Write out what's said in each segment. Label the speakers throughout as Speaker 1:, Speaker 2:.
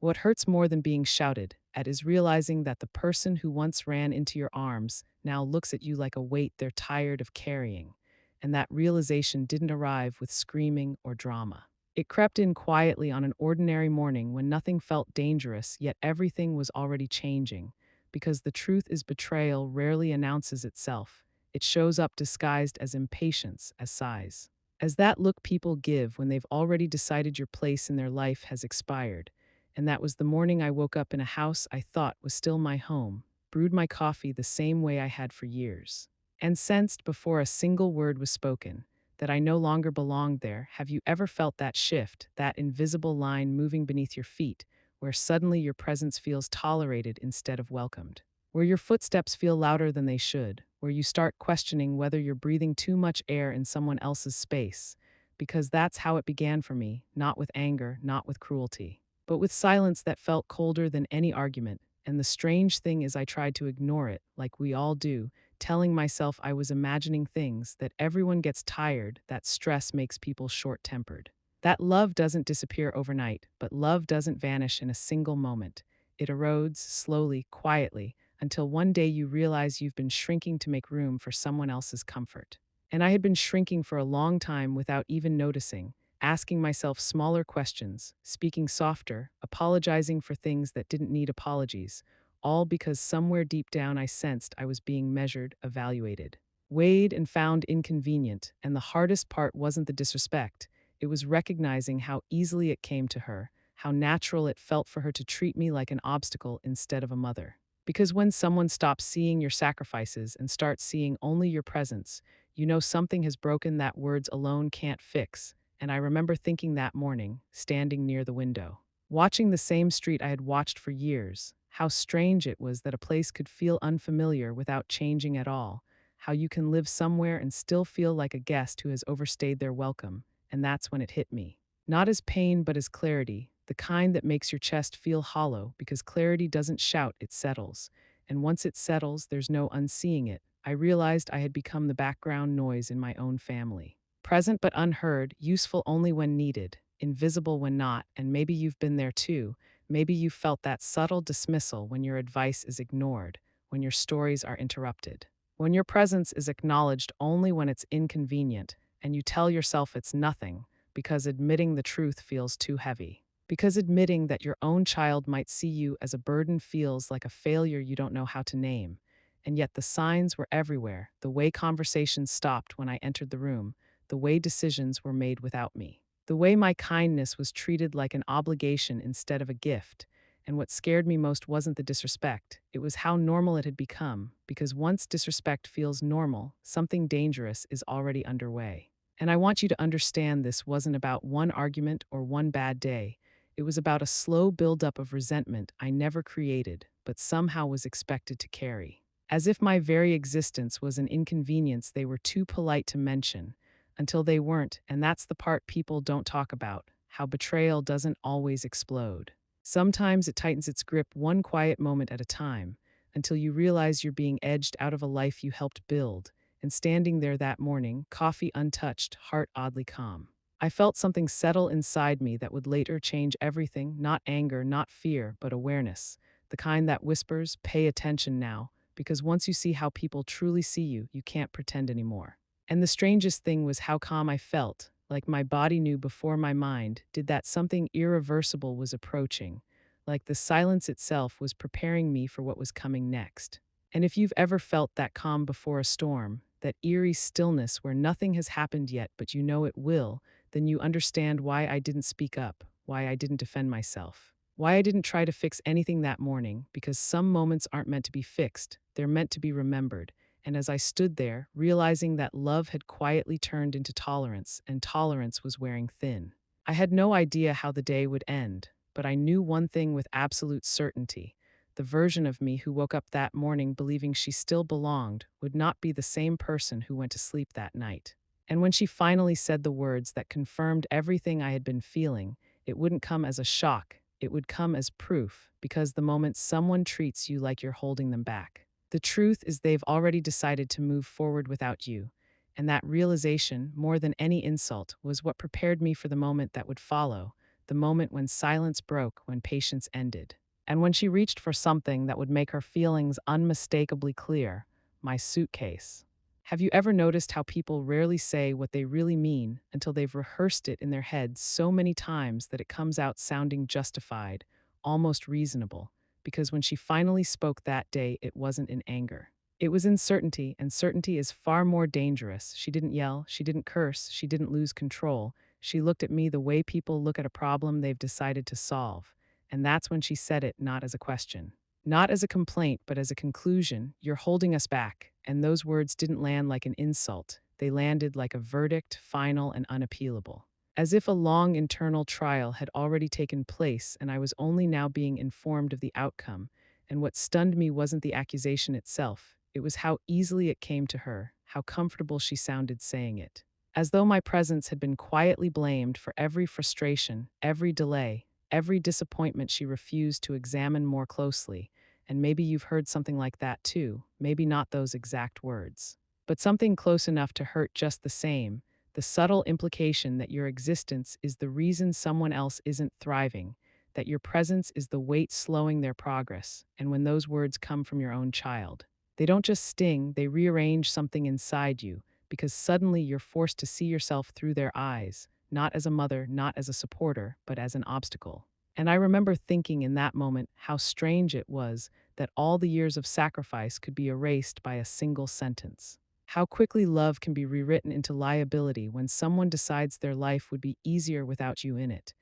Speaker 1: What hurts more than being shouted at is realizing that the person who once ran into your arms now looks at you like a weight they're tired of carrying, and that realization didn't arrive with screaming or drama. It crept in quietly on an ordinary morning when nothing felt dangerous, yet everything was already changing. Because the truth is, betrayal rarely announces itself. It shows up disguised as impatience, as sighs. As that look people give when they've already decided your place in their life has expired. And that was the morning I woke up in a house I thought was still my home, brewed my coffee the same way I had for years, and sensed before a single word was spoken that I no longer belonged there. Have you ever felt that shift, that invisible line moving beneath your feet, where suddenly your presence feels tolerated instead of welcomed? Where your footsteps feel louder than they should, where you start questioning whether you're breathing too much air in someone else's space? Because that's how it began for me, not with anger, not with cruelty, but with silence that felt colder than any argument. And the strange thing is, I tried to ignore it, like we all do, telling myself I was imagining things, that everyone gets tired, that stress makes people short-tempered. That love doesn't disappear overnight, but love doesn't vanish in a single moment. It erodes slowly, quietly, until one day you realize you've been shrinking to make room for someone else's comfort. And I had been shrinking for a long time without even noticing, asking myself smaller questions, speaking softer, apologizing for things that didn't need apologies, all because somewhere deep down I sensed I was being measured, evaluated, weighed, and found inconvenient. And the hardest part wasn't the disrespect, it was recognizing how easily it came to her, how natural it felt for her to treat me like an obstacle instead of a mother. Because when someone stops seeing your sacrifices and starts seeing only your presence, you know something has broken that words alone can't fix. And I remember thinking that morning, standing near the window, watching the same street I had watched for years, how strange it was that a place could feel unfamiliar without changing at all, how you can live somewhere and still feel like a guest who has overstayed their welcome. And that's when it hit me. Not as pain, but as clarity, the kind that makes your chest feel hollow, because clarity doesn't shout, it settles. And once it settles, there's no unseeing it. I realized I had become the background noise in my own family. Present but unheard, useful only when needed, invisible when not. And maybe you've been there too. Maybe you felt that subtle dismissal when your advice is ignored, when your stories are interrupted, when your presence is acknowledged only when it's inconvenient, and you tell yourself it's nothing, because admitting the truth feels too heavy. Because admitting that your own child might see you as a burden feels like a failure you don't know how to name. And yet the signs were everywhere, the way conversations stopped when I entered the room, the way decisions were made without me, the way my kindness was treated like an obligation instead of a gift. And what scared me most wasn't the disrespect, it was how normal it had become, because once disrespect feels normal, something dangerous is already underway. And I want you to understand, this wasn't about one argument or one bad day. It was about a slow buildup of resentment I never created, but somehow was expected to carry. As if my very existence was an inconvenience they were too polite to mention, until they weren't. And that's the part people don't talk about, how betrayal doesn't always explode. Sometimes it tightens its grip one quiet moment at a time, until you realize you're being edged out of a life you helped build. And standing there that morning, coffee untouched, heart oddly calm, I felt something settle inside me that would later change everything. Not anger, not fear, but awareness. The kind that whispers, pay attention now, because once you see how people truly see you, you can't pretend anymore. And the strangest thing was how calm I felt, like my body knew before my mind did that something irreversible was approaching, like the silence itself was preparing me for what was coming next. And if you've ever felt that calm before a storm, that eerie stillness where nothing has happened yet but you know it will, then you understand why I didn't speak up, why I didn't defend myself, why I didn't try to fix anything that morning. Because some moments aren't meant to be fixed, they're meant to be remembered. And as I stood there, realizing that love had quietly turned into tolerance, and tolerance was wearing thin, I had no idea how the day would end, but I knew one thing with absolute certainty. The version of me who woke up that morning believing she still belonged would not be the same person who went to sleep that night. And when she finally said the words that confirmed everything I had been feeling, it wouldn't come as a shock, it would come as proof, because the moment someone treats you like you're holding them back, the truth is they've already decided to move forward without you. And that realization, more than any insult, was what prepared me for the moment that would follow, the moment when silence broke, when patience ended. And when she reached for something that would make her feelings unmistakably clear, my suitcase. Have you ever noticed how people rarely say what they really mean until they've rehearsed it in their heads so many times that it comes out sounding justified, almost reasonable? Because when she finally spoke that day, it wasn't in anger. It was in certainty, and certainty is far more dangerous. She didn't yell, she didn't curse, she didn't lose control. She looked at me the way people look at a problem they've decided to solve. And that's when she said it, not as a question. Not as a complaint, but as a conclusion. You're holding us back. And those words didn't land like an insult. They landed like a verdict, final and unappealable. As if a long internal trial had already taken place and I was only now being informed of the outcome. And what stunned me wasn't the accusation itself. It was how easily it came to her, how comfortable she sounded saying it. As though my presence had been quietly blamed for every frustration, every delay, every disappointment she refused to examine more closely. And maybe you've heard something like that too, maybe not those exact words, but something close enough to hurt just the same, the subtle implication that your existence is the reason someone else isn't thriving, that your presence is the weight slowing their progress, and when those words come from your own child, they don't just sting, they rearrange something inside you, because suddenly you're forced to see yourself through their eyes, not as a mother, not as a supporter, but as an obstacle. And I remember thinking in that moment how strange it was that all the years of sacrifice could be erased by a single sentence. How quickly love can be rewritten into liability when someone decides their life would be easier without you in it.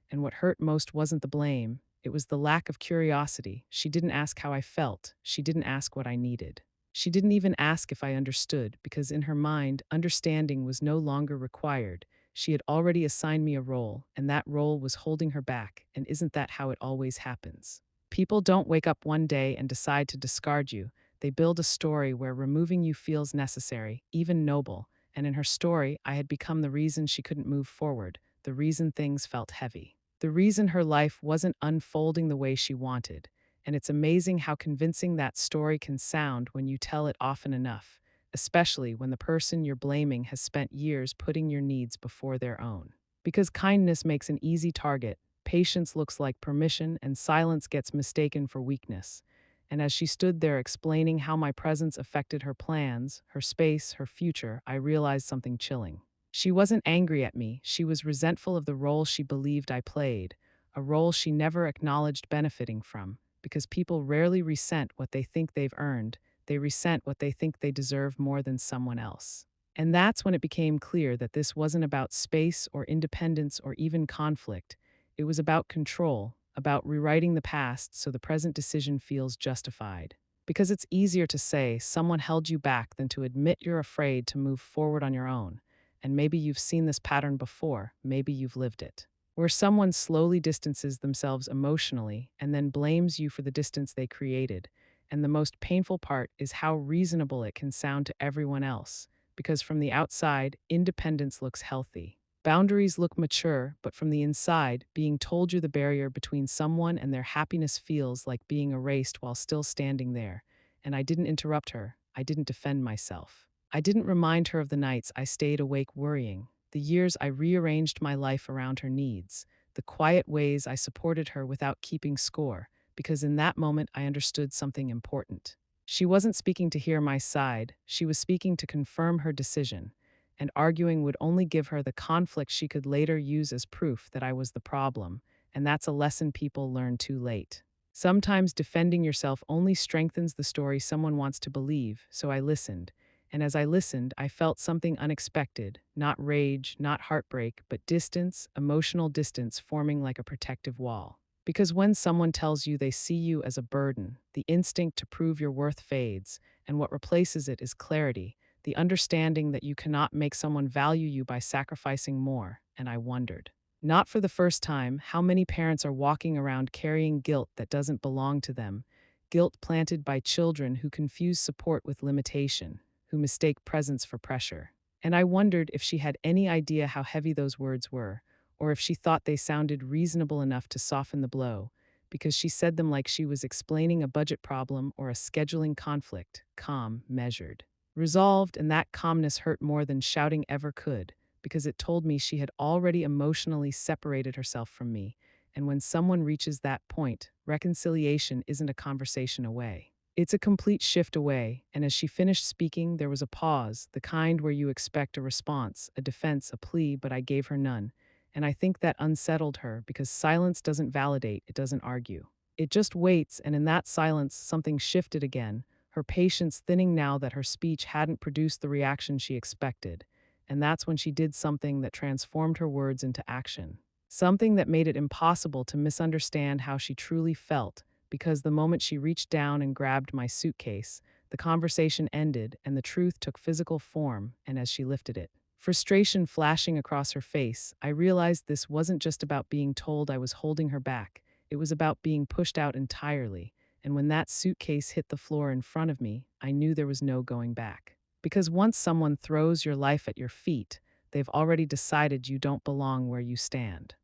Speaker 1: And what hurt most wasn't the blame, it was the lack of curiosity. She didn't ask how I felt, she didn't ask what I needed. She didn't even ask if I understood, because in her mind, understanding was no longer required. She had already assigned me a role, and that role was holding her back, and isn't that how it always happens? People don't wake up one day and decide to discard you. They build a story where removing you feels necessary, even noble, and in her story, I had become the reason she couldn't move forward, the reason things felt heavy, the reason her life wasn't unfolding the way she wanted. And it's amazing how convincing that story can sound when you tell it often enough, especially when the person you're blaming has spent years putting your needs before their own. Because kindness makes an easy target, patience looks like permission, and silence gets mistaken for weakness. And as she stood there explaining how my presence affected her plans, her space, her future, I realized something chilling. She wasn't angry at me, she was resentful of the role she believed I played, a role she never acknowledged benefiting from, because people rarely resent what they think they've earned, they resent what they think they deserve more than someone else. And that's when it became clear that this wasn't about space or independence or even conflict. It was about control, about rewriting the past so the present decision feels justified. Because it's easier to say someone held you back than to admit you're afraid to move forward on your own. And maybe you've seen this pattern before, maybe you've lived it, where someone slowly distances themselves emotionally and then blames you for the distance they created. And the most painful part is how reasonable it can sound to everyone else, because from the outside, independence looks healthy. Boundaries look mature, but from the inside, being told you're the barrier between someone and their happiness feels like being erased while still standing there. And I didn't interrupt her. I didn't defend myself. I didn't remind her of the nights I stayed awake worrying, the years I rearranged my life around her needs, the quiet ways I supported her without keeping score, because in that moment I understood something important. She wasn't speaking to hear my side, she was speaking to confirm her decision, and arguing would only give her the conflict she could later use as proof that I was the problem, and that's a lesson people learn too late. Sometimes defending yourself only strengthens the story someone wants to believe, so I listened. And as I listened, I felt something unexpected, not rage, not heartbreak, but distance, emotional distance forming like a protective wall. Because when someone tells you they see you as a burden, the instinct to prove your worth fades, and what replaces it is clarity, the understanding that you cannot make someone value you by sacrificing more. And I wondered, not for the first time, how many parents are walking around carrying guilt that doesn't belong to them, guilt planted by children who confuse support with limitation, who mistake presence for pressure. And I wondered if she had any idea how heavy those words were, or if she thought they sounded reasonable enough to soften the blow, because she said them like she was explaining a budget problem or a scheduling conflict, calm, measured, resolved, and that calmness hurt more than shouting ever could, because it told me she had already emotionally separated herself from me. And when someone reaches that point, reconciliation isn't a conversation away. It's a complete shift away, and as she finished speaking, there was a pause, the kind where you expect a response, a defense, a plea, but I gave her none. And I think that unsettled her because silence doesn't validate, it doesn't argue. It just waits, and in that silence, something shifted again, her patience thinning now that her speech hadn't produced the reaction she expected. And that's when she did something that transformed her words into action. Something that made it impossible to misunderstand how she truly felt, because the moment she reached down and grabbed my suitcase, the conversation ended and the truth took physical form, and as she lifted it, frustration flashing across her face, I realized this wasn't just about being told I was holding her back. It was about being pushed out entirely, and when that suitcase hit the floor in front of me, I knew there was no going back. Because once someone throws your life at your feet, they've already decided you don't belong where you stand.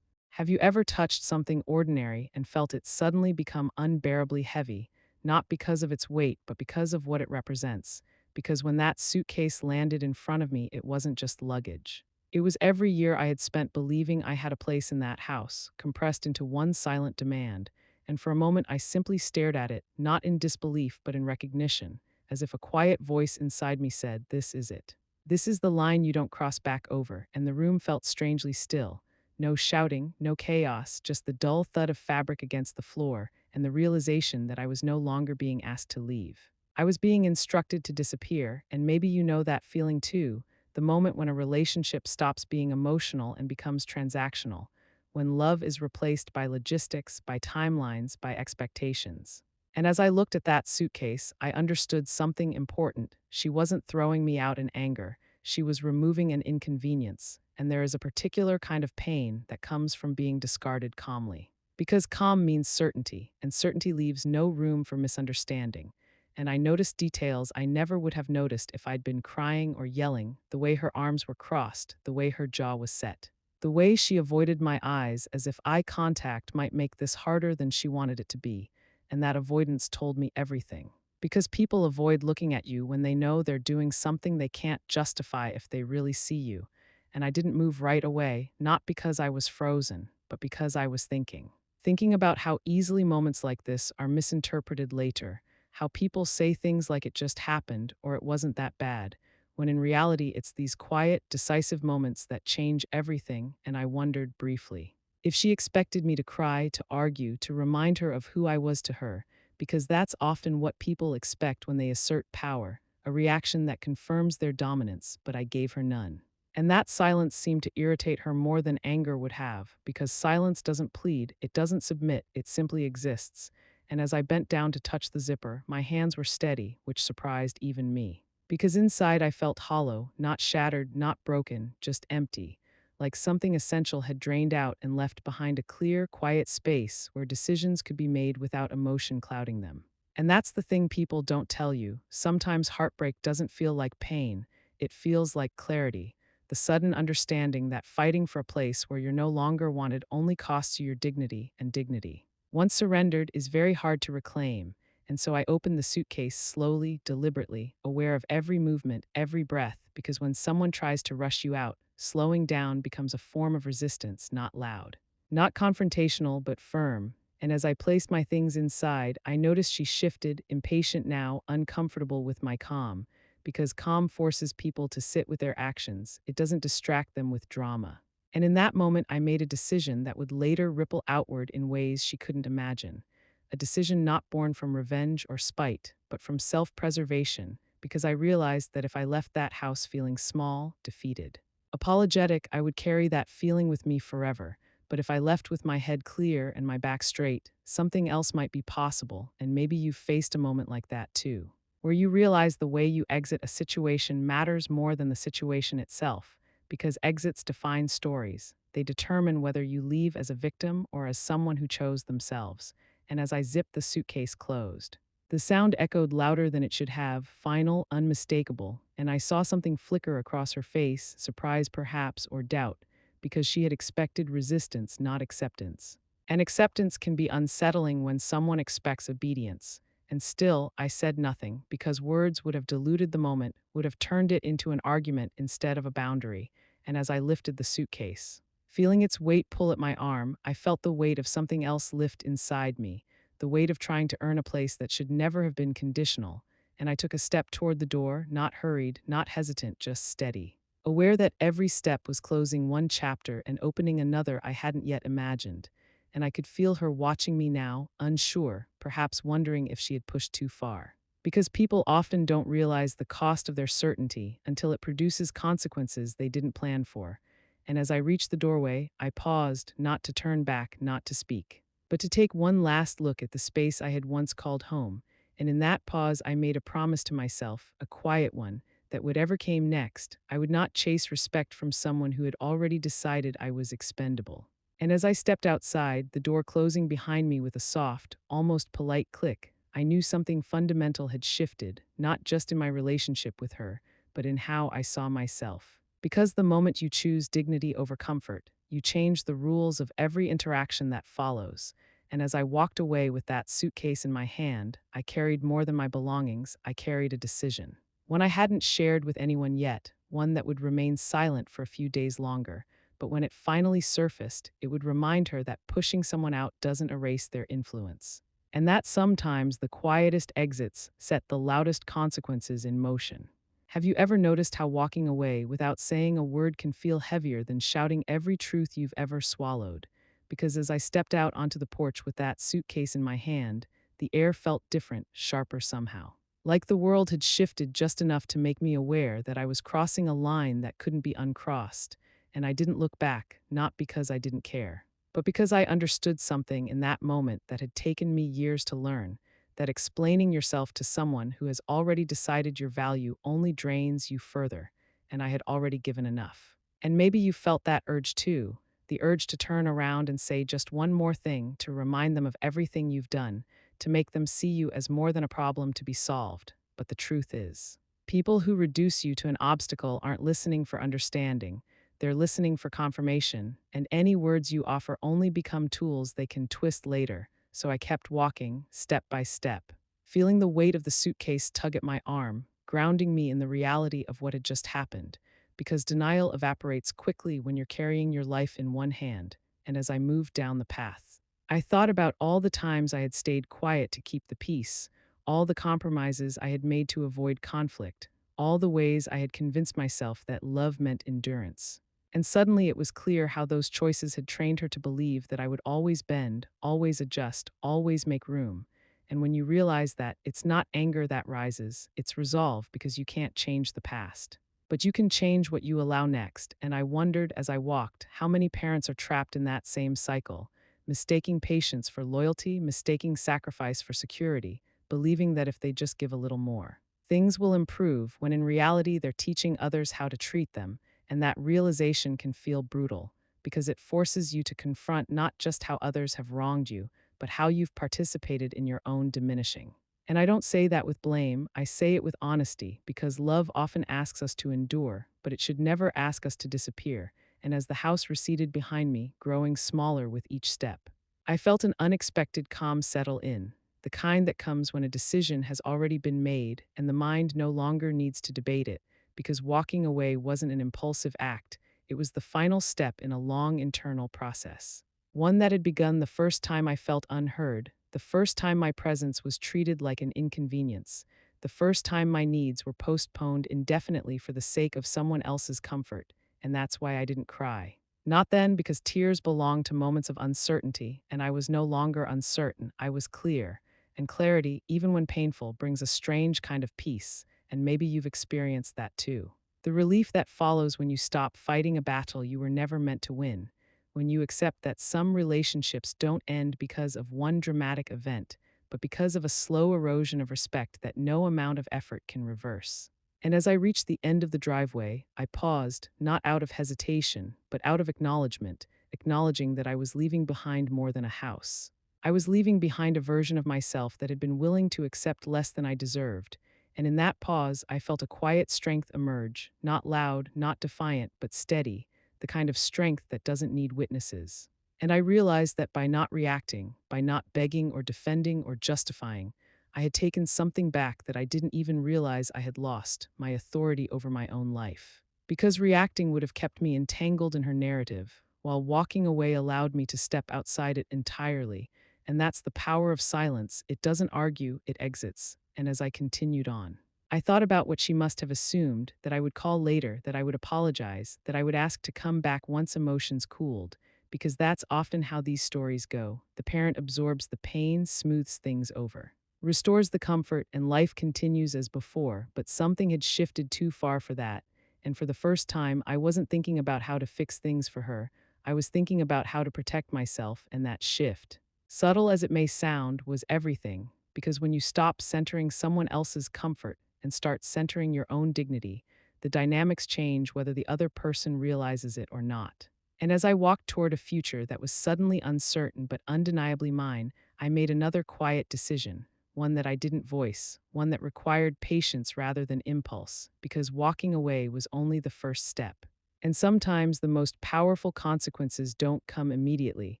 Speaker 1: Have you ever touched something ordinary and felt it suddenly become unbearably heavy, not because of its weight, but because of what it represents? Because when that suitcase landed in front of me, it wasn't just luggage. It was every year I had spent believing I had a place in that house, compressed into one silent demand. And for a moment, I simply stared at it, not in disbelief, but in recognition, as if a quiet voice inside me said, "This is it. This is the line you don't cross back over." And the room felt strangely still. No shouting, no chaos, just the dull thud of fabric against the floor and the realization that I was no longer being asked to leave. I was being instructed to disappear, and maybe you know that feeling too, the moment when a relationship stops being emotional and becomes transactional, when love is replaced by logistics, by timelines, by expectations. And as I looked at that suitcase, I understood something important. She wasn't throwing me out in anger. She was removing an inconvenience, and there is a particular kind of pain that comes from being discarded calmly. Because calm means certainty, and certainty leaves no room for misunderstanding. And I noticed details I never would have noticed if I'd been crying or yelling, the way her arms were crossed, the way her jaw was set, the way she avoided my eyes as if eye contact might make this harder than she wanted it to be, and that avoidance told me everything. Because people avoid looking at you when they know they're doing something they can't justify if they really see you. And I didn't move right away, not because I was frozen, but because I was thinking. Thinking about how easily moments like this are misinterpreted later, how people say things like it just happened or it wasn't that bad, when in reality it's these quiet, decisive moments that change everything, and I wondered briefly if she expected me to cry, to argue, to remind her of who I was to her, because that's often what people expect when they assert power, a reaction that confirms their dominance, but I gave her none. And that silence seemed to irritate her more than anger would have, because silence doesn't plead, it doesn't submit, it simply exists. And as I bent down to touch the zipper, my hands were steady, which surprised even me. Because inside I felt hollow, not shattered, not broken, just empty, like something essential had drained out and left behind a clear, quiet space where decisions could be made without emotion clouding them. And that's the thing people don't tell you. Sometimes heartbreak doesn't feel like pain, it feels like clarity, the sudden understanding that fighting for a place where you're no longer wanted only costs you your dignity, and dignity, once surrendered, is very hard to reclaim. And so I opened the suitcase slowly, deliberately, aware of every movement, every breath, because when someone tries to rush you out, slowing down becomes a form of resistance, not loud, not confrontational, but firm. And as I placed my things inside, I noticed she shifted, impatient now, uncomfortable with my calm, because calm forces people to sit with their actions, it doesn't distract them with drama. And in that moment, I made a decision that would later ripple outward in ways she couldn't imagine. A decision not born from revenge or spite, but from self preservation, because I realized that if I left that house feeling small, defeated, apologetic, I would carry that feeling with me forever. But if I left with my head clear and my back straight, something else might be possible, and maybe you've faced a moment like that too, where you realize the way you exit a situation matters more than the situation itself, because exits define stories. They determine whether you leave as a victim or as someone who chose themselves. And as I zipped the suitcase closed, the sound echoed louder than it should have, final, unmistakable, and I saw something flicker across her face, surprise perhaps, or doubt, because she had expected resistance, not acceptance. And acceptance can be unsettling when someone expects obedience. And still, I said nothing, because words would have diluted the moment, would have turned it into an argument instead of a boundary. and as I lifted the suitcase. Feeling its weight pull at my arm, I felt the weight of something else lift inside me, the weight of trying to earn a place that should never have been conditional, and I took a step toward the door, not hurried, not hesitant, just steady. Aware that every step was closing one chapter and opening another I hadn't yet imagined, and I could feel her watching me now, unsure, perhaps wondering if she had pushed too far. Because people often don't realize the cost of their certainty until it produces consequences they didn't plan for. And as I reached the doorway, I paused, not to turn back, not to speak, but to take one last look at the space I had once called home. And in that pause, I made a promise to myself, a quiet one, that whatever came next, I would not chase respect from someone who had already decided I was expendable. And as I stepped outside, the door closing behind me with a soft, almost polite click, I knew something fundamental had shifted, not just in my relationship with her, but in how I saw myself. Because the moment you choose dignity over comfort, you change the rules of every interaction that follows. And as I walked away with that suitcase in my hand, I carried more than my belongings, I carried a decision. One I hadn't shared with anyone yet, one that would remain silent for a few days longer. But when it finally surfaced, it would remind her that pushing someone out doesn't erase their influence, and that sometimes the quietest exits set the loudest consequences in motion. Have you ever noticed how walking away without saying a word can feel heavier than shouting every truth you've ever swallowed? Because as I stepped out onto the porch with that suitcase in my hand, the air felt different, sharper somehow. Like the world had shifted just enough to make me aware that I was crossing a line that couldn't be uncrossed, and I didn't look back, not because I didn't care, but because I understood something in that moment that had taken me years to learn, that explaining yourself to someone who has already decided your value only drains you further, and I had already given enough. And maybe you felt that urge too, the urge to turn around and say just one more thing to remind them of everything you've done, to make them see you as more than a problem to be solved. But the truth is, people who reduce you to an obstacle aren't listening for understanding. They're listening for confirmation, and any words you offer only become tools they can twist later. So I kept walking, step by step, feeling the weight of the suitcase tug at my arm, grounding me in the reality of what had just happened. Because denial evaporates quickly when you're carrying your life in one hand, and as I moved down the path, I thought about all the times I had stayed quiet to keep the peace, all the compromises I had made to avoid conflict, all the ways I had convinced myself that love meant endurance. And suddenly it was clear how those choices had trained her to believe that I would always bend, always adjust, always make room. And when you realize that, it's not anger that rises, it's resolve, because you can't change the past. But you can change what you allow next. And I wondered as I walked how many parents are trapped in that same cycle, mistaking patience for loyalty, mistaking sacrifice for security, believing that if they just give a little more, things will improve, when in reality they're teaching others how to treat them. And that realization can feel brutal, because it forces you to confront not just how others have wronged you, but how you've participated in your own diminishing. And I don't say that with blame, I say it with honesty, because love often asks us to endure, but it should never ask us to disappear. And as the house receded behind me, growing smaller with each step, I felt an unexpected calm settle in, the kind that comes when a decision has already been made and the mind no longer needs to debate it, because walking away wasn't an impulsive act, it was the final step in a long internal process. One that had begun the first time I felt unheard, the first time my presence was treated like an inconvenience, the first time my needs were postponed indefinitely for the sake of someone else's comfort, and that's why I didn't cry. Not then, because tears belong to moments of uncertainty, and I was no longer uncertain, I was clear. And clarity, even when painful, brings a strange kind of peace, and maybe you've experienced that too. The relief that follows when you stop fighting a battle you were never meant to win, when you accept that some relationships don't end because of one dramatic event, but because of a slow erosion of respect that no amount of effort can reverse. And as I reached the end of the driveway, I paused, not out of hesitation, but out of acknowledgement, acknowledging that I was leaving behind more than a house. I was leaving behind a version of myself that had been willing to accept less than I deserved, and in that pause I felt a quiet strength emerge, not loud, not defiant, but steady, the kind of strength that doesn't need witnesses. And I realized that by not reacting, by not begging or defending or justifying, I had taken something back that I didn't even realize I had lost, my authority over my own life. because reacting would have kept me entangled in her narrative, while walking away allowed me to step outside it entirely. And that's the power of silence. It doesn't argue, it exits. And as I continued on, I thought about what she must have assumed, that I would call later, that I would apologize, that I would ask to come back once emotions cooled, because that's often how these stories go. The parent absorbs the pain, smooths things over, restores the comfort, and life continues as before, but something had shifted too far for that. And for the first time, I wasn't thinking about how to fix things for her. I was thinking about how to protect myself, and that shift, subtle as it may sound, was everything. Because when you stop centering someone else's comfort and start centering your own dignity, the dynamics change whether the other person realizes it or not. And as I walked toward a future that was suddenly uncertain but undeniably mine, I made another quiet decision, one that I didn't voice, one that required patience rather than impulse, because walking away was only the first step. And sometimes the most powerful consequences don't come immediately.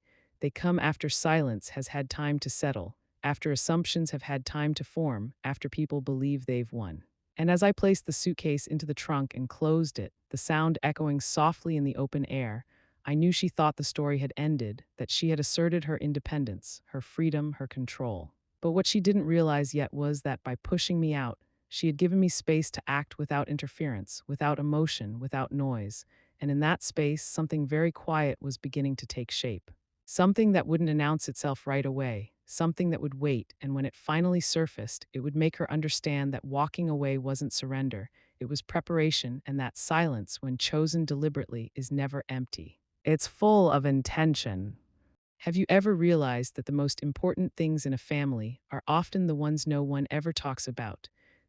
Speaker 1: They come after silence has had time to settle, after assumptions have had time to form, after people believe they've won. And as I placed the suitcase into the trunk and closed it, the sound echoing softly in the open air, I knew she thought the story had ended, that she had asserted her independence, her freedom, her control. But what she didn't realize yet was that by pushing me out, she had given me space to act without interference, without emotion, without noise. And in that space, something very quiet was beginning to take shape. Something that wouldn't announce itself right away, something that would wait, and when it finally surfaced, it would make her understand that walking away wasn't surrender, it was preparation, and that silence, when chosen deliberately, is never empty. It's full of intention. Have you ever realized that the most important things in a family are often the ones no one ever talks about?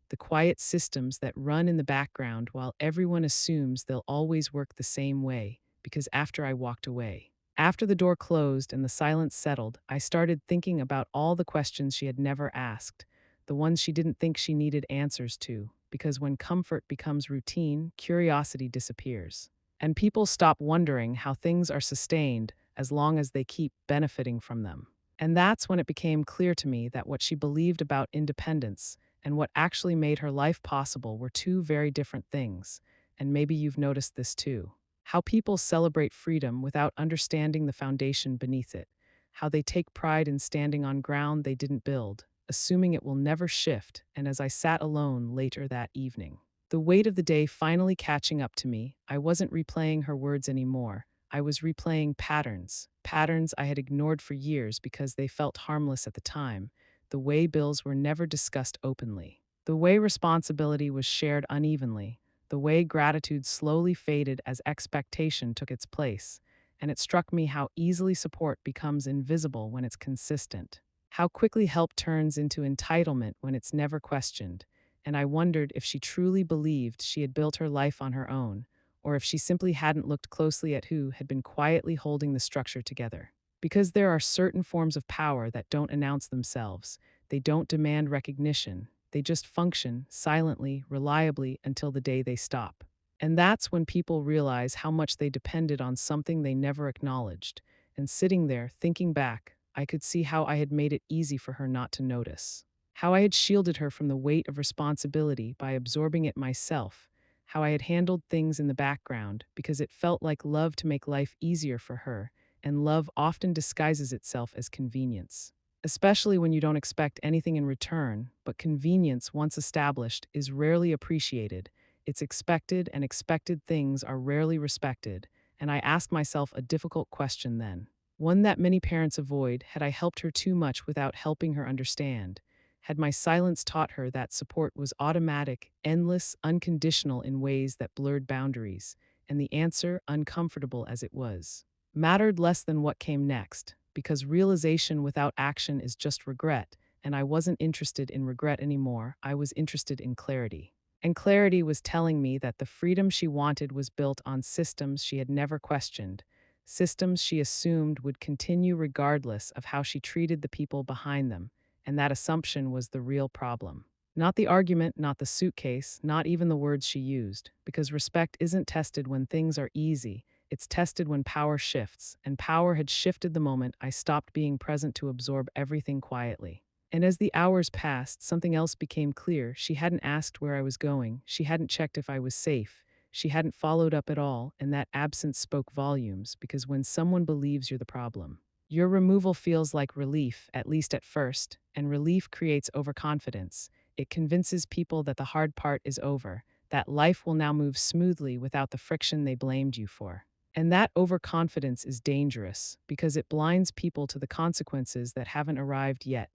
Speaker 1: The quiet systems that run in the background while everyone assumes they'll always work the same way, because after I walked away, after the door closed and the silence settled, I started thinking about all the questions she had never asked, the ones she didn't think she needed answers to, because when comfort becomes routine, curiosity disappears. And people stop wondering how things are sustained as long as they keep benefiting from them. And that's when it became clear to me that what she believed about independence and what actually made her life possible were two very different things. And maybe you've noticed this too. How people celebrate freedom without understanding the foundation beneath it. How they take pride in standing on ground they didn't build, assuming it will never shift. And as I sat alone later that evening, the weight of the day finally catching up to me, I wasn't replaying her words anymore. I was replaying patterns, patterns I had ignored for years because they felt harmless at the time. The way bills were never discussed openly, the way responsibility was shared unevenly, the way gratitude slowly faded as expectation took its place. And it struck me how easily support becomes invisible when it's consistent, how quickly help turns into entitlement when it's never questioned. And I wondered if she truly believed she had built her life on her own, or if she simply hadn't looked closely at who had been quietly holding the structure together. Because there are certain forms of power that don't announce themselves, they don't demand recognition, they just function silently, reliably until the day they stop. And that's when people realize how much they depended on something they never acknowledged. And sitting there, thinking back, I could see how I had made it easy for her not to notice. How I had shielded her from the weight of responsibility by absorbing it myself. How I had handled things in the background because it felt like love to make life easier for her, and love often disguises itself as convenience. Especially when you don't expect anything in return, but convenience, once established, is rarely appreciated. It's expected, and expected things are rarely respected. And I asked myself a difficult question then, one that many parents avoid: had I helped her too much without helping her understand? Had my silence taught her that support was automatic, endless, unconditional in ways that blurred boundaries? And the answer, uncomfortable as it was, mattered less than what came next, because realization without action is just regret, and I wasn't interested in regret anymore. I was interested in clarity. And clarity was telling me that the freedom she wanted was built on systems she had never questioned, systems she assumed would continue regardless of how she treated the people behind them. And that assumption was the real problem. Not the argument, not the suitcase, not even the words she used, because respect isn't tested when things are easy, it's tested when power shifts, and power had shifted the moment I stopped being present to absorb everything quietly. And as the hours passed, something else became clear. She hadn't asked where I was going, she hadn't checked if I was safe. She hadn't followed up at all, and that absence spoke volumes because when someone believes you're the problem, your removal feels like relief, at least at first, and relief creates overconfidence. It convinces people that the hard part is over, that life will now move smoothly without the friction they blamed you for. And that overconfidence is dangerous because it blinds people to the consequences that haven't arrived yet.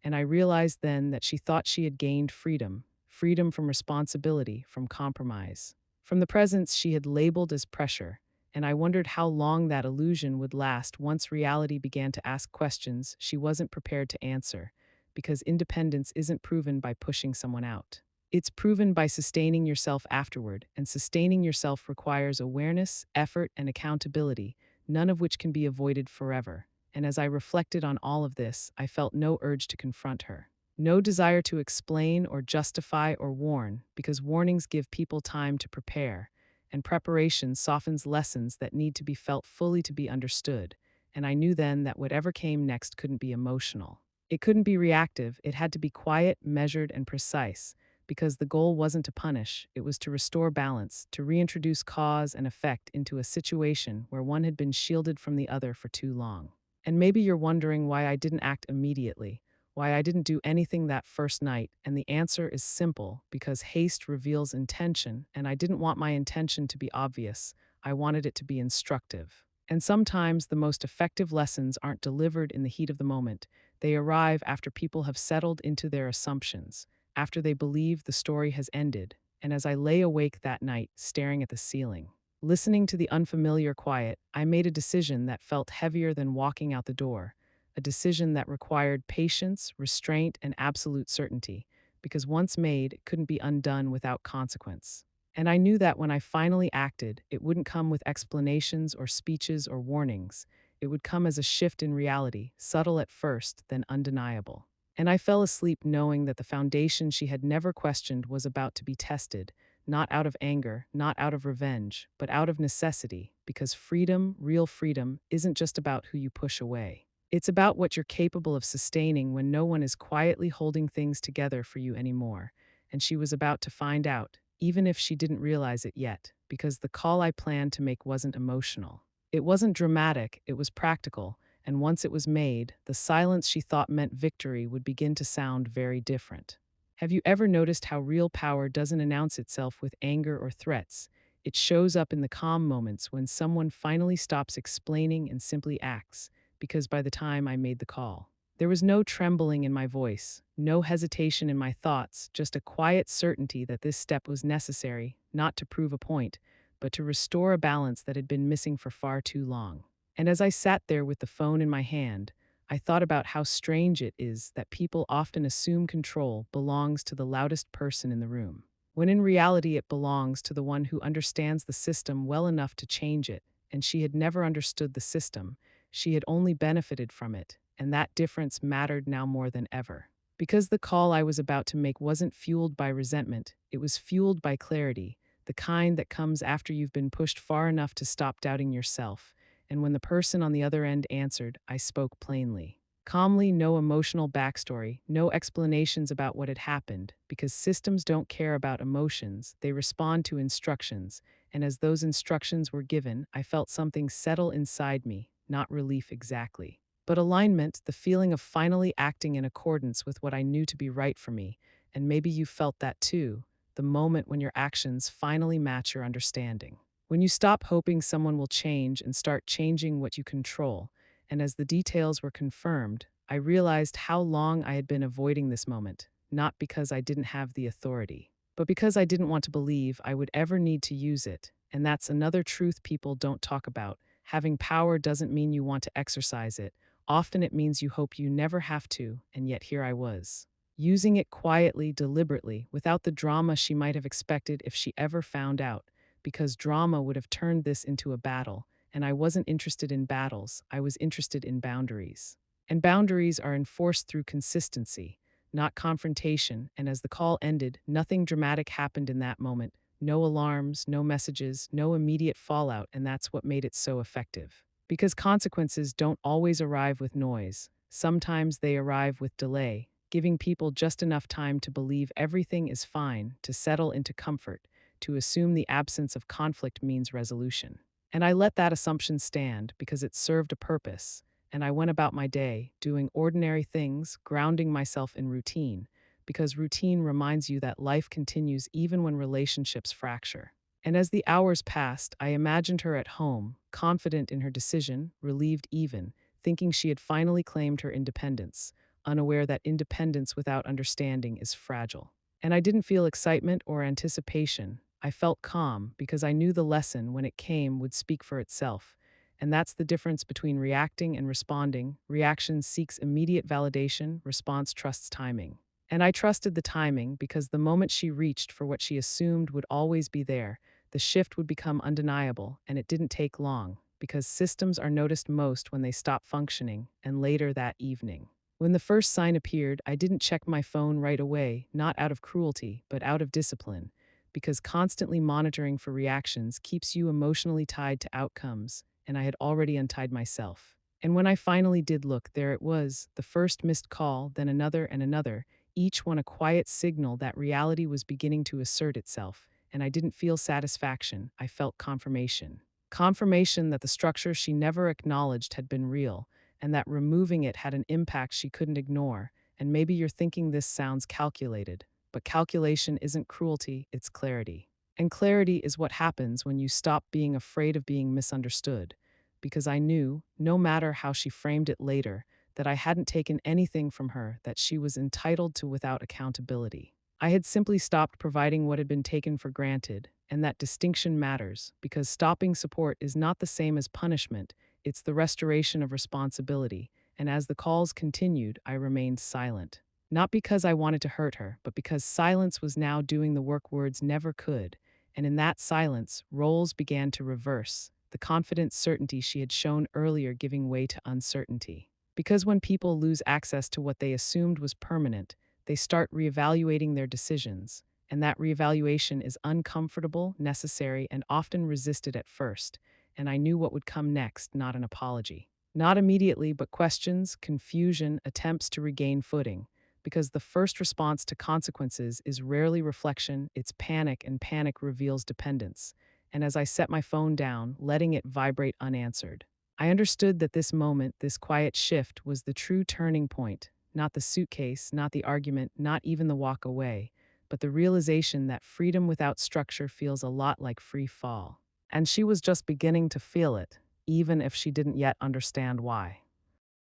Speaker 1: And I realized then that she thought she had gained freedom, freedom from responsibility, from compromise, from the presence she had labeled as pressure. And I wondered how long that illusion would last once reality began to ask questions she wasn't prepared to answer, because independence isn't proven by pushing someone out. It's proven by sustaining yourself afterward, and sustaining yourself requires awareness, effort, and accountability, none of which can be avoided forever. And as I reflected on all of this, I felt no urge to confront her. No desire to explain or justify or warn, because warnings give people time to prepare, and preparation softens lessons that need to be felt fully to be understood. And I knew then that whatever came next couldn't be emotional. It couldn't be reactive, it had to be quiet, measured, and precise, because the goal wasn't to punish, it was to restore balance, to reintroduce cause and effect into a situation where one had been shielded from the other for too long. And maybe you're wondering why I didn't act immediately, why I didn't do anything that first night, and the answer is simple, because haste reveals intention, and I didn't want my intention to be obvious. I wanted it to be instructive. And sometimes the most effective lessons aren't delivered in the heat of the moment. They arrive after people have settled into their assumptions, after they believe the story has ended. And as I lay awake that night, staring at the ceiling, listening to the unfamiliar quiet, I made a decision that felt heavier than walking out the door, a decision that required patience, restraint, and absolute certainty, because once made, it couldn't be undone without consequence. And I knew that when I finally acted, it wouldn't come with explanations or speeches or warnings. It would come as a shift in reality, subtle at first, then undeniable. And I fell asleep knowing that the foundation she had never questioned was about to be tested, not out of anger, not out of revenge, but out of necessity, because freedom, real freedom, isn't just about who you push away. It's about what you're capable of sustaining when no one is quietly holding things together for you anymore. And she was about to find out, even if she didn't realize it yet, because the call I planned to make wasn't emotional. It wasn't dramatic, it was practical, and once it was made, the silence she thought meant victory would begin to sound very different. Have you ever noticed how real power doesn't announce itself with anger or threats? It shows up in the calm moments when someone finally stops explaining and simply acts, because by the time I made the call, there was no trembling in my voice, no hesitation in my thoughts, just a quiet certainty that this step was necessary, not to prove a point, but to restore a balance that had been missing for far too long. And as I sat there with the phone in my hand, I thought about how strange it is that people often assume control belongs to the loudest person in the room, when in reality it belongs to the one who understands the system well enough to change it. And she had never understood the system, she had only benefited from it, and that difference mattered now more than ever. Because the call I was about to make wasn't fueled by resentment, it was fueled by clarity, the kind that comes after you've been pushed far enough to stop doubting yourself. And when the person on the other end answered, I spoke plainly. Calmly, no emotional backstory, no explanations about what had happened, because systems don't care about emotions, they respond to instructions, and as those instructions were given, I felt something settle inside me, not relief exactly, but alignment, the feeling of finally acting in accordance with what I knew to be right for me. And maybe you felt that too, the moment when your actions finally match your understanding. When you stop hoping someone will change and start changing what you control. And as the details were confirmed, I realized how long I had been avoiding this moment, not because I didn't have the authority, but because I didn't want to believe I would ever need to use it. And that's another truth people don't talk about. Having power doesn't mean you want to exercise it. Often it means you hope you never have to, and yet here I was, using it quietly, deliberately, without the drama she might have expected if she ever found out, because drama would have turned this into a battle, and I wasn't interested in battles, I was interested in boundaries. And boundaries are enforced through consistency, not confrontation, and as the call ended, nothing dramatic happened in that moment. No alarms, no messages, no immediate fallout, and that's what made it so effective. Because consequences don't always arrive with noise, sometimes they arrive with delay, giving people just enough time to believe everything is fine, to settle into comfort, to assume the absence of conflict means resolution. And I let that assumption stand because it served a purpose, and I went about my day, doing ordinary things, grounding myself in routine, because routine reminds you that life continues even when relationships fracture. And as the hours passed, I imagined her at home, confident in her decision, relieved even, thinking she had finally claimed her independence, unaware that independence without understanding is fragile. And I didn't feel excitement or anticipation. I felt calm because I knew the lesson, when it came, would speak for itself. And that's the difference between reacting and responding. Reaction seeks immediate validation, response trusts timing. And I trusted the timing because the moment she reached for what she assumed would always be there, the shift would become undeniable, and it didn't take long, because systems are noticed most when they stop functioning, and later that evening. When the first sign appeared, I didn't check my phone right away, not out of cruelty, but out of discipline, because constantly monitoring for reactions keeps you emotionally tied to outcomes, and I had already untied myself. And when I finally did look, there it was, the first missed call, then another and another, each one a quiet signal that reality was beginning to assert itself. And I didn't feel satisfaction, I felt confirmation. Confirmation that the structure she never acknowledged had been real, and that removing it had an impact she couldn't ignore. And maybe you're thinking this sounds calculated, but calculation isn't cruelty, it's clarity. And clarity is what happens when you stop being afraid of being misunderstood. Because I knew, no matter how she framed it later, that I hadn't taken anything from her that she was entitled to without accountability. I had simply stopped providing what had been taken for granted, and that distinction matters because stopping support is not the same as punishment, it's the restoration of responsibility. And as the calls continued, I remained silent. Not because I wanted to hurt her, but because silence was now doing the work words never could. And in that silence, roles began to reverse, the confident certainty she had shown earlier giving way to uncertainty. Because when people lose access to what they assumed was permanent, they start reevaluating their decisions, and that reevaluation is uncomfortable, necessary, and often resisted at first. And I knew what would come next, not an apology. Not immediately, but questions, confusion, attempts to regain footing. Because the first response to consequences is rarely reflection, it's panic, and panic reveals dependence. And as I set my phone down, letting it vibrate unanswered, I understood that this moment, this quiet shift, was the true turning point. Not the suitcase, not the argument, not even the walk away, but the realization that freedom without structure feels a lot like free fall. And she was just beginning to feel it, even if she didn't yet understand why.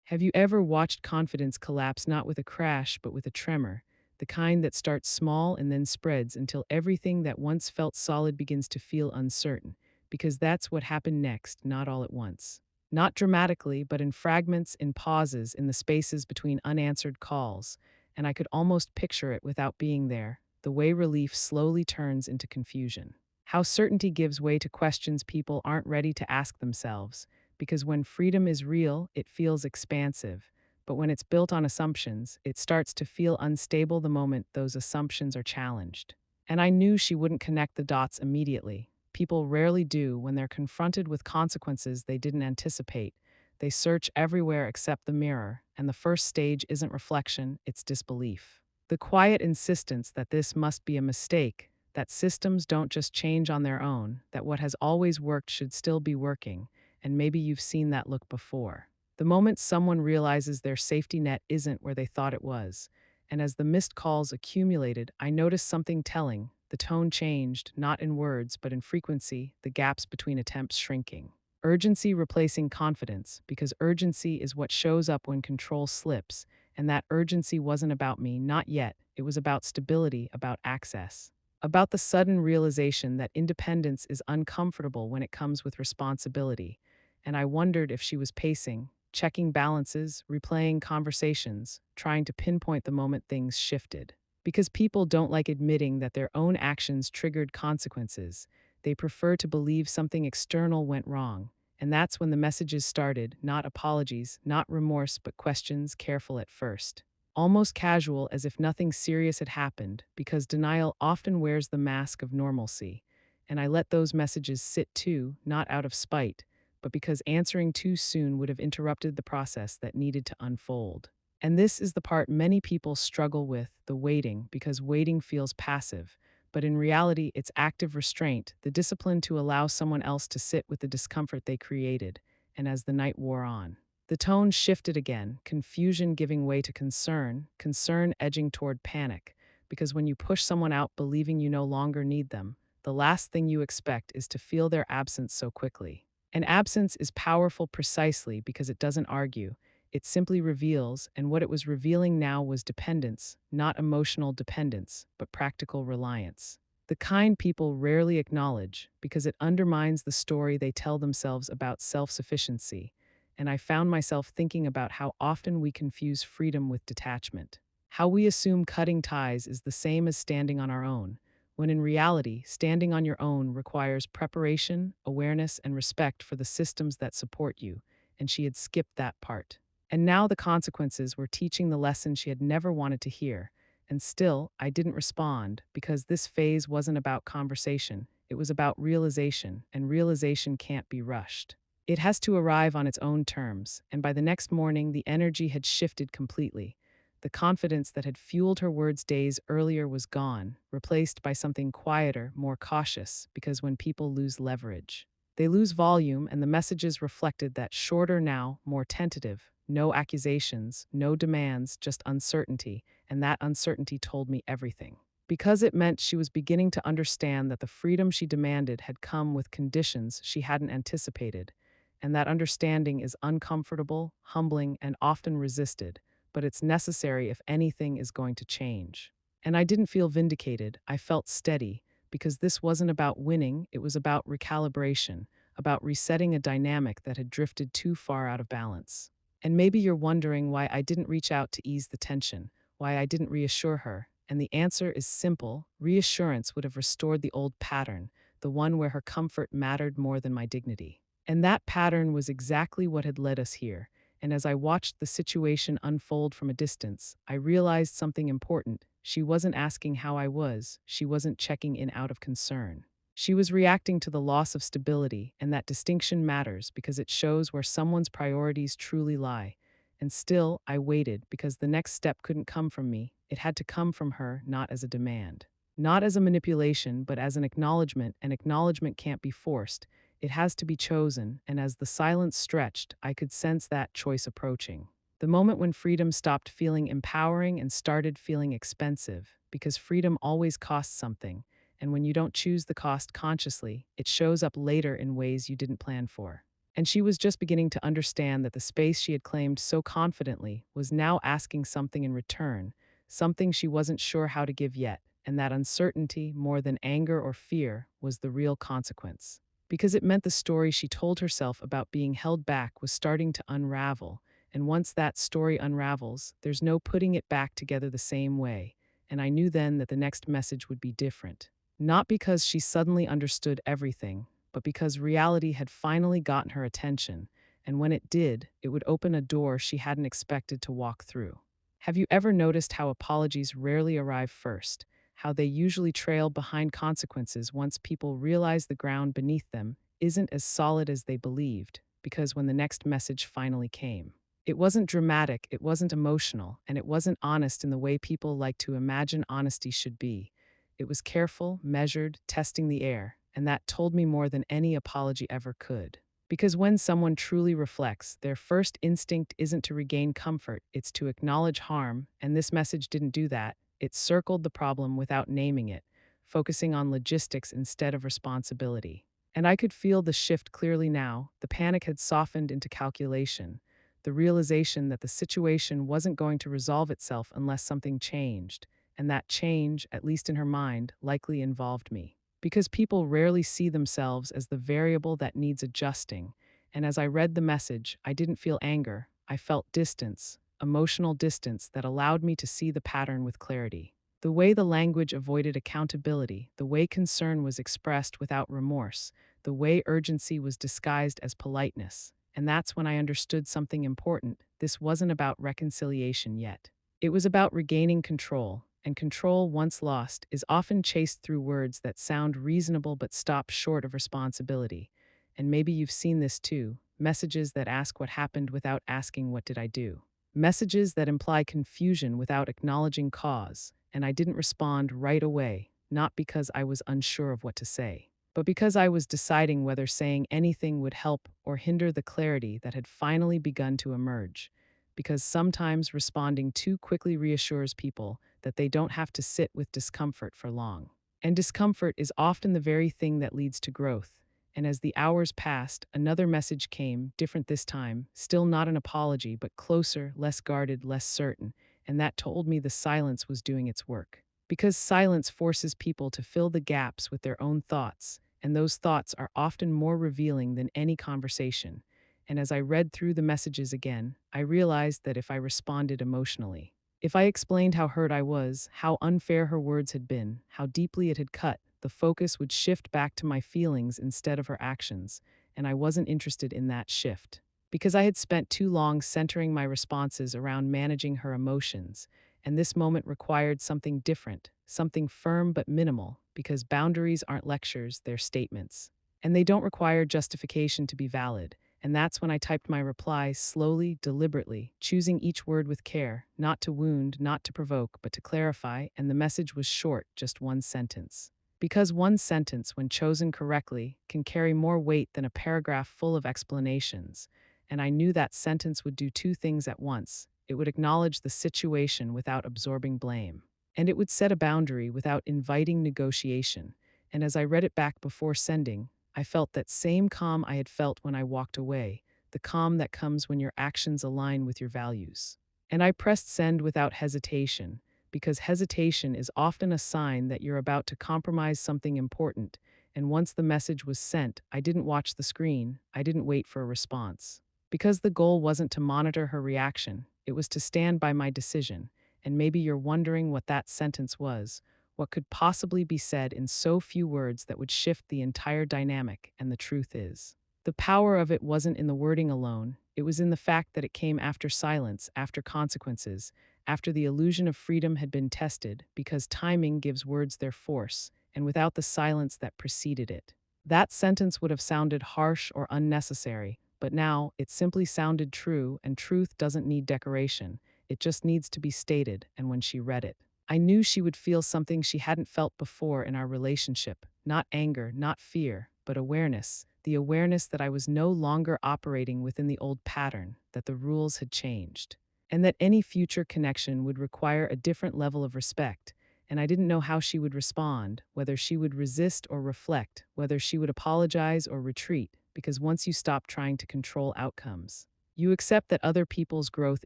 Speaker 1: Have you ever watched confidence collapse not with a crash but with a tremor, the kind that starts small and then spreads until everything that once felt solid begins to feel uncertain? Because that's what happened next, not all at once. Not dramatically, but in fragments, in pauses, in the spaces between unanswered calls, and I could almost picture it without being there, the way relief slowly turns into confusion. How certainty gives way to questions people aren't ready to ask themselves, because when freedom is real, it feels expansive. But when it's built on assumptions, it starts to feel unstable the moment those assumptions are challenged. And I knew she wouldn't connect the dots immediately. People rarely do when they're confronted with consequences they didn't anticipate. They search everywhere except the mirror, and the first stage isn't reflection, it's disbelief. The quiet insistence that this must be a mistake, that systems don't just change on their own, that what has always worked should still be working, and maybe you've seen that look before. The moment someone realizes their safety net isn't where they thought it was, and as the missed calls accumulated, I noticed something telling. The tone changed, not in words, but in frequency, the gaps between attempts shrinking. Urgency replacing confidence, because urgency is what shows up when control slips, and that urgency wasn't about me, not yet. It was about stability, about access. About the sudden realization that independence is uncomfortable when it comes with responsibility, and I wondered if she was pacing, checking balances, replaying conversations, trying to pinpoint the moment things shifted. Because people don't like admitting that their own actions triggered consequences, they prefer to believe something external went wrong. And that's when the messages started, not apologies, not remorse, but questions, careful at first. Almost casual, as if nothing serious had happened, because denial often wears the mask of normalcy. And I let those messages sit too, not out of spite, but because answering too soon would have interrupted the process that needed to unfold. And this is the part many people struggle with, the waiting, because waiting feels passive. but in reality, it's active restraint, the discipline to allow someone else to sit with the discomfort they created. And as the night wore on, the tone shifted again, confusion giving way to concern, concern edging toward panic. Because when you push someone out believing you no longer need them, the last thing you expect is to feel their absence so quickly. And absence is powerful precisely because it doesn't argue, it simply reveals, and what it was revealing now was dependence, not emotional dependence, but practical reliance. The kind people rarely acknowledge because it undermines the story they tell themselves about self sufficiency. And I found myself thinking about how often we confuse freedom with detachment. How we assume cutting ties is the same as standing on our own, when in reality, standing on your own requires preparation, awareness, and respect for the systems that support you, and she had skipped that part. And now the consequences were teaching the lesson she had never wanted to hear. And still, I didn't respond because this phase wasn't about conversation. It was about realization, and realization can't be rushed. It has to arrive on its own terms, and by the next morning, the energy had shifted completely. The confidence that had fueled her words days earlier was gone, replaced by something quieter, more cautious, because when people lose leverage, they lose volume, and the messages reflected that shorter now, more tentative. No accusations, no demands, just uncertainty, and that uncertainty told me everything. Because it meant she was beginning to understand that the freedom she demanded had come with conditions she hadn't anticipated, and that understanding is uncomfortable, humbling, and often resisted, but it's necessary if anything is going to change. And I didn't feel vindicated, I felt steady, because this wasn't about winning, it was about recalibration, about resetting a dynamic that had drifted too far out of balance. And maybe you're wondering why I didn't reach out to ease the tension, why I didn't reassure her. And the answer is simple: reassurance would have restored the old pattern, the one where her comfort mattered more than my dignity. And that pattern was exactly what had led us here. And as I watched the situation unfold from a distance, I realized something important. She wasn't asking how I was, she wasn't checking in out of concern. She was reacting to the loss of stability, and that distinction matters because it shows where someone's priorities truly lie. And still, I waited because the next step couldn't come from me. It had to come from her, not as a demand. Not as a manipulation, but as an acknowledgement, and acknowledgement can't be forced. It has to be chosen, and as the silence stretched, I could sense that choice approaching. The moment when freedom stopped feeling empowering and started feeling expensive, because freedom always costs something, and when you don't choose the cost consciously, it shows up later in ways you didn't plan for. And she was just beginning to understand that the space she had claimed so confidently was now asking something in return, something she wasn't sure how to give yet, and that uncertainty, more than anger or fear, was the real consequence. Because it meant the story she told herself about being held back was starting to unravel, and once that story unravels, there's no putting it back together the same way, and I knew then that the next message would be different. Not because she suddenly understood everything, but because reality had finally gotten her attention, and when it did, it would open a door she hadn't expected to walk through. Have you ever noticed how apologies rarely arrive first, how they usually trail behind consequences once people realize the ground beneath them isn't as solid as they believed? Because when the next message finally came, it wasn't dramatic, it wasn't emotional, and it wasn't honest in the way people like to imagine honesty should be. It was careful, measured, testing the air, and that told me more than any apology ever could. Because when someone truly reflects, their first instinct isn't to regain comfort, it's to acknowledge harm, and this message didn't do that. It circled the problem without naming it, focusing on logistics instead of responsibility. And I could feel the shift clearly now. The panic had softened into calculation, the realization that the situation wasn't going to resolve itself unless something changed, and that change, at least in her mind, likely involved me. Because people rarely see themselves as the variable that needs adjusting, and as I read the message, I didn't feel anger, I felt distance, emotional distance that allowed me to see the pattern with clarity. The way the language avoided accountability, the way concern was expressed without remorse, the way urgency was disguised as politeness. And that's when I understood something important. This wasn't about reconciliation yet. It was about regaining control, and control, once lost, is often chased through words that sound reasonable but stop short of responsibility. And maybe you've seen this too: messages that ask what happened without asking what did I do. Messages that imply confusion without acknowledging cause, and I didn't respond right away. not because I was unsure of what to say, but because I was deciding whether saying anything would help or hinder the clarity that had finally begun to emerge. Because sometimes responding too quickly reassures people that they don't have to sit with discomfort for long. And discomfort is often the very thing that leads to growth. And as the hours passed, another message came, different this time, still not an apology, but closer, less guarded, less certain, and that told me the silence was doing its work. Because silence forces people to fill the gaps with their own thoughts, and those thoughts are often more revealing than any conversation. And as I read through the messages again, I realized that if I responded emotionally, if I explained how hurt I was, how unfair her words had been, how deeply it had cut, the focus would shift back to my feelings instead of her actions, and I wasn't interested in that shift. Because I had spent too long centering my responses around managing her emotions, and this moment required something different, something firm but minimal, because boundaries aren't lectures, they're statements. And they don't require justification to be valid. And that's when I typed my reply slowly, deliberately, choosing each word with care, not to wound, not to provoke, but to clarify, and the message was short, just one sentence. Because one sentence, when chosen correctly, can carry more weight than a paragraph full of explanations. And I knew that sentence would do two things at once. It would acknowledge the situation without absorbing blame. And it would set a boundary without inviting negotiation. And as I read it back before sending, I felt that same calm I had felt when I walked away, the calm that comes when your actions align with your values. And I pressed send without hesitation, because hesitation is often a sign that you're about to compromise something important. And once the message was sent, I didn't watch the screen, I didn't wait for a response. Because the goal wasn't to monitor her reaction, it was to stand by my decision. And maybe you're wondering what that sentence was. What could possibly be said in so few words that would shift the entire dynamic? And the truth is, the power of it wasn't in the wording alone, it was in the fact that it came after silence, after consequences, after the illusion of freedom had been tested, because timing gives words their force, and without the silence that preceded it. That sentence would have sounded harsh or unnecessary, but now it simply sounded true, and truth doesn't need decoration. It just needs to be stated, and when she read it, I knew she would feel something she hadn't felt before in our relationship. Not anger, not fear, but awareness. The awareness that I was no longer operating within the old pattern, that the rules had changed, and that any future connection would require a different level of respect. And I didn't know how she would respond, whether she would resist or reflect, whether she would apologize or retreat, because once you stop trying to control outcomes, you accept that other people's growth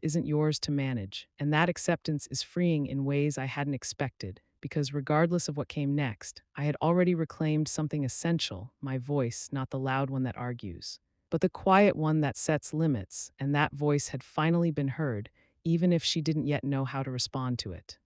Speaker 1: isn't yours to manage, and that acceptance is freeing in ways I hadn't expected, because regardless of what came next, I had already reclaimed something essential, my voice, not the loud one that argues, but the quiet one that sets limits, and that voice had finally been heard, even if she didn't yet know how to respond to it.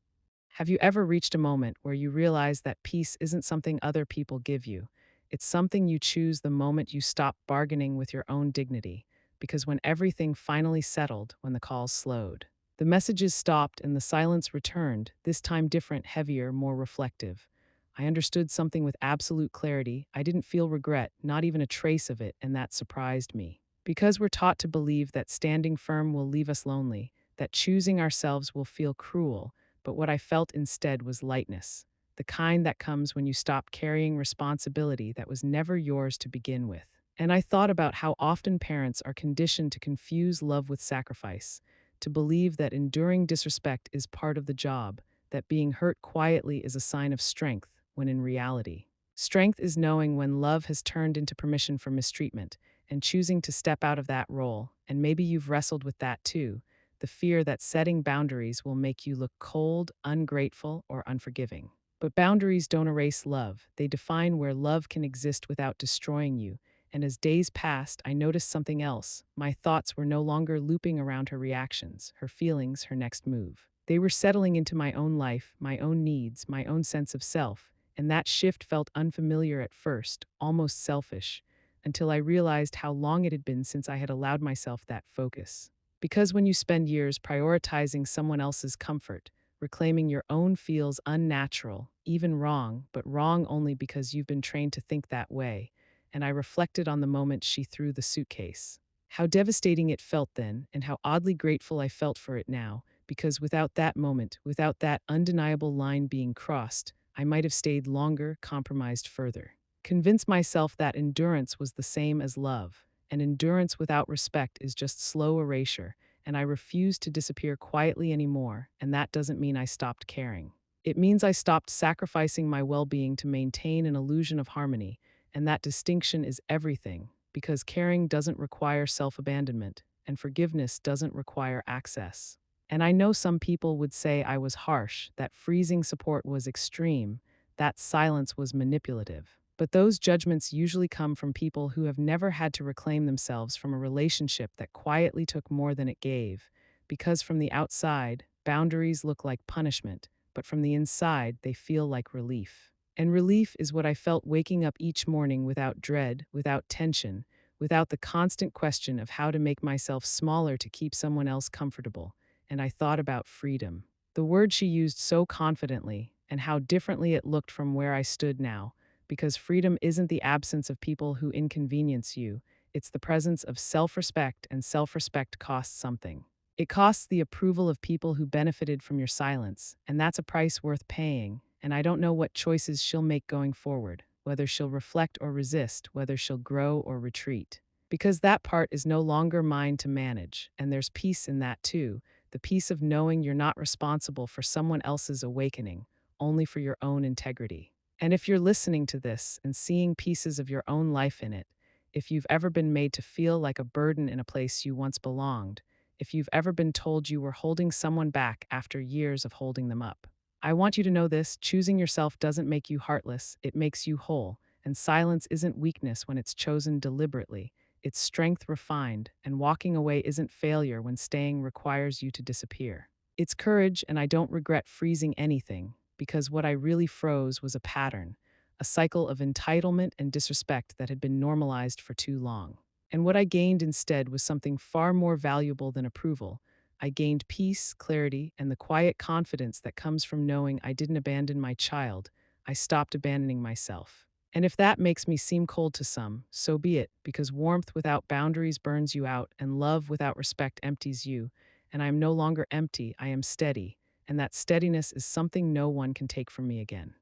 Speaker 1: Have you ever reached a moment where you realize that peace isn't something other people give you? It's something you choose the moment you stop bargaining with your own dignity. Because when everything finally settled, when the calls slowed, the messages stopped and the silence returned, this time different, heavier, more reflective. I understood something with absolute clarity. I didn't feel regret, not even a trace of it, and that surprised me. Because we're taught to believe that standing firm will leave us lonely, that choosing ourselves will feel cruel, but what I felt instead was lightness, the kind that comes when you stop carrying responsibility that was never yours to begin with. And I thought about how often parents are conditioned to confuse love with sacrifice, to believe that enduring disrespect is part of the job, that being hurt quietly is a sign of strength, when in reality, strength is knowing when love has turned into permission for mistreatment and choosing to step out of that role. And maybe you've wrestled with that too, the fear that setting boundaries will make you look cold, ungrateful, or unforgiving. But boundaries don't erase love. They define where love can exist without destroying you. And as days passed, I noticed something else. My thoughts were no longer looping around her reactions, her feelings, her next move. They were settling into my own life, my own needs, my own sense of self. And that shift felt unfamiliar at first, almost selfish, until I realized how long it had been since I had allowed myself that focus. Because when you spend years prioritizing someone else's comfort, reclaiming your own feels unnatural, even wrong, but wrong only because you've been trained to think that way. And I reflected on the moment she threw the suitcase. How devastating it felt then, and how oddly grateful I felt for it now, because without that moment, without that undeniable line being crossed, I might have stayed longer, compromised further. Convince myself that endurance was the same as love, and endurance without respect is just slow erasure, and I refuse to disappear quietly anymore, and that doesn't mean I stopped caring. It means I stopped sacrificing my well being to maintain an illusion of harmony, and that distinction is everything, because caring doesn't require self abandonment, and forgiveness doesn't require access. And I know some people would say I was harsh, that freezing support was extreme, that silence was manipulative. But those judgments usually come from people who have never had to reclaim themselves from a relationship that quietly took more than it gave. Because from the outside, boundaries look like punishment, but from the inside, they feel like relief. And relief is what I felt waking up each morning without dread, without tension, without the constant question of how to make myself smaller to keep someone else comfortable. And I thought about freedom. The word she used so confidently, and how differently it looked from where I stood now, because freedom isn't the absence of people who inconvenience you, it's the presence of self respect, and self respect costs something. It costs the approval of people who benefited from your silence, and that's a price worth paying. And I don't know what choices she'll make going forward, whether she'll reflect or resist, whether she'll grow or retreat. Because that part is no longer mine to manage, and there's peace in that too, the peace of knowing you're not responsible for someone else's awakening, only for your own integrity. And if you're listening to this and seeing pieces of your own life in it, if you've ever been made to feel like a burden in a place you once belonged, if you've ever been told you were holding someone back after years of holding them up, I want you to know this: choosing yourself doesn't make you heartless, it makes you whole. And silence isn't weakness when it's chosen deliberately. It's strength refined, and walking away isn't failure when staying requires you to disappear. It's courage, and I don't regret freezing anything, because what I really froze was a pattern, a cycle of entitlement and disrespect that had been normalized for too long. And what I gained instead was something far more valuable than approval. I gained peace, clarity, and the quiet confidence that comes from knowing I didn't abandon my child. I stopped abandoning myself. And if that makes me seem cold to some, so be it, because warmth without boundaries burns you out, and love without respect empties you. And I am no longer empty, I am steady, and that steadiness is something no one can take from me again.